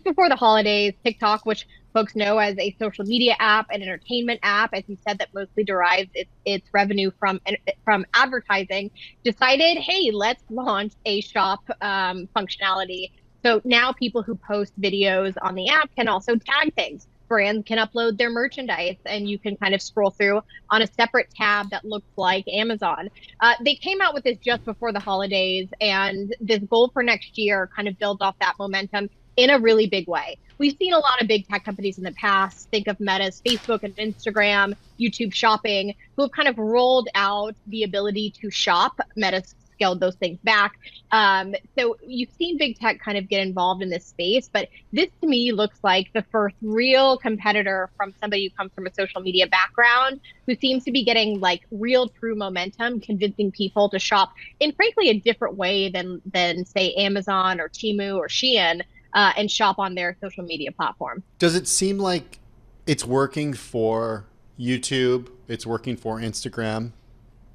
just before the holidays, TikTok, which folks know as a social media app, an entertainment app, as you said, that mostly derives its revenue from advertising, decided, hey, let's launch a shop functionality. So now people who post videos on the app can also tag things. Brands can upload their merchandise, and you can kind of scroll through on a separate tab that looks like Amazon. They came out with this just before the holidays, and this goal for next year kind of builds off that momentum in a really big way. We've seen a lot of big tech companies in the past, think of Meta's Facebook and Instagram, YouTube Shopping, who have kind of rolled out the ability to shop. Meta's scaled those things back. So you've seen big tech kind of get involved in this space, but this to me looks like the first real competitor from somebody who comes from a social media background, who seems to be getting like real true momentum, convincing people to shop in frankly a different way than say Amazon or Temu or Shein, and shop on their social media platform. Does it seem like it's working for YouTube? It's working for Instagram?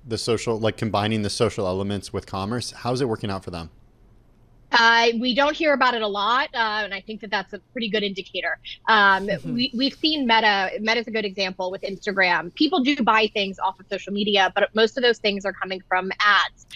The social, like combining the social elements with commerce. How's it working out for them? We don't hear about it a lot, and I think that that's a pretty good indicator. We've seen Meta's a good example with Instagram. People do buy things off of social media, but most of those things are coming from ads,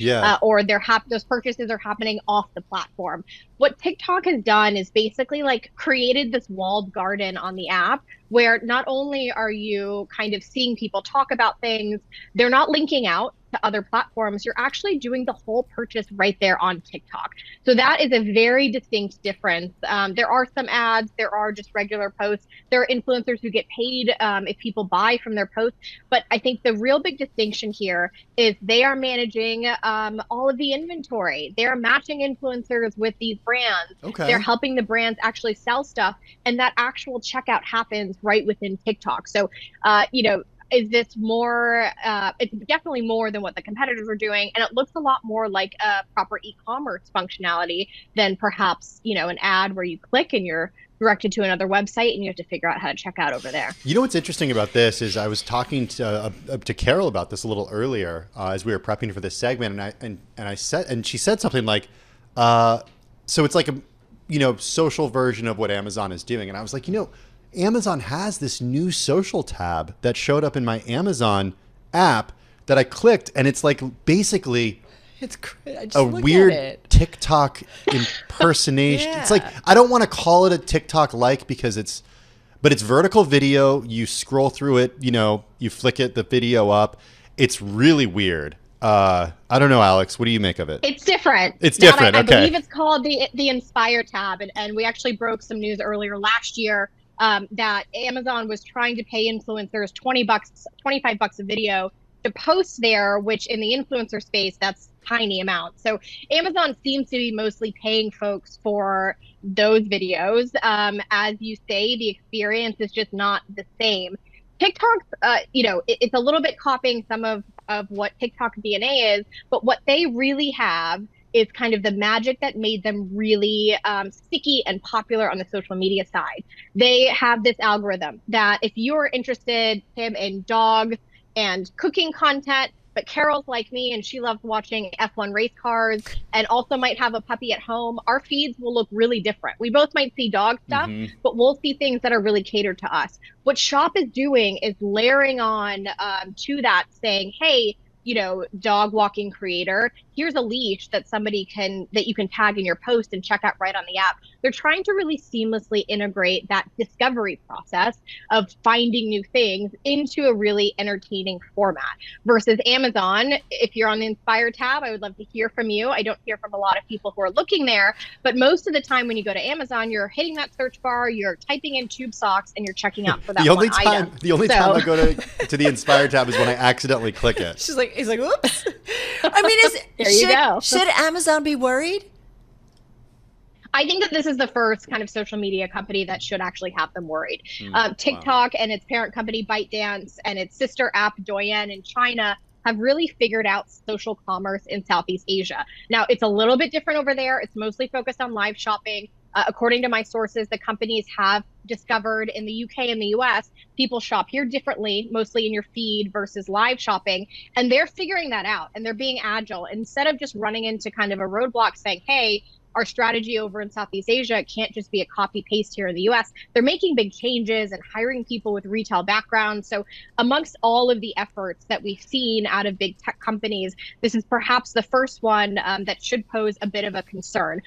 or those purchases are happening off the platform. What TikTok has done is basically like created this walled garden on the app where not only are you kind of seeing people talk about things, they're not linking out to other platforms, you're actually doing the whole purchase right there on TikTok. So that is a very distinct difference. There are some ads, there are just regular posts. There are influencers who get paid if people buy from their posts. But I think the real big distinction here is they are managing all of the inventory. They're matching influencers with these brands. Okay. They're helping the brands actually sell stuff. And that actual checkout happens right within TikTok. So, is this more, it's definitely more than what the competitors are doing. And it looks a lot more like a proper e-commerce functionality than perhaps, an ad where you click and you're directed to another website and you have to figure out how to check out over there. You know what's interesting about this is I was talking to Carol about this a little earlier as we were prepping for this segment, and she said something like, so it's like a social version of what Amazon is doing, and I was like, Amazon has this new social tab that showed up in my Amazon app that I clicked, and it's like basically it's a weird TikTok impersonation. Yeah. It's like, I don't want to call it a TikTok but it's vertical video. You scroll through it, you flick it, the video up. It's really weird. I don't know, Alex, what do you make of it? It's different. It's different. I okay. believe it's called the Inspire tab. And we actually broke some news earlier last year that Amazon was trying to pay influencers $25 a video to post there, which in the influencer space, that's tiny amounts. So Amazon seems to be mostly paying folks for those videos. As you say, the experience is just not the same. TikTok, it's a little bit copying some of what TikTok DNA is, but what they really have is kind of the magic that made them really sticky and popular on the social media side. They have this algorithm that if you're interested, Tim, in dogs and cooking content, but Carol's like me and she loves watching F1 race cars and also might have a puppy at home, our feeds will look really different. We both might see dog stuff, but we'll see things that are really catered to us. What Shop is doing is layering on to that, saying, hey, dog walking creator, here's a leash that you can tag in your post and check out right on the app. They're trying to really seamlessly integrate that discovery process of finding new things into a really entertaining format versus Amazon. If you're on the Inspire tab, I would love to hear from you. I don't hear from a lot of people who are looking there, but most of the time when you go to Amazon, you're hitting that search bar, you're typing in tube socks, and you're checking out for that the only one time, item. The only time I go to the Inspire tab is when I accidentally click it. He's like, whoops. I mean, should Amazon be worried? I think that this is the first kind of social media company that should actually have them worried. TikTok and its parent company ByteDance and its sister app Douyin in China have really figured out social commerce in Southeast Asia. Now, it's a little bit different over there. It's mostly focused on live shopping. According to my sources, the companies have discovered in the UK and the US, people shop here differently, mostly in your feed versus live shopping. And they're figuring that out and they're being agile. Instead of just running into kind of a roadblock saying, hey, our strategy over in Southeast Asia can't just be a copy paste here in the US. They're making big changes and hiring people with retail backgrounds. So amongst all of the efforts that we've seen out of big tech companies, this is perhaps the first one that should pose a bit of a concern.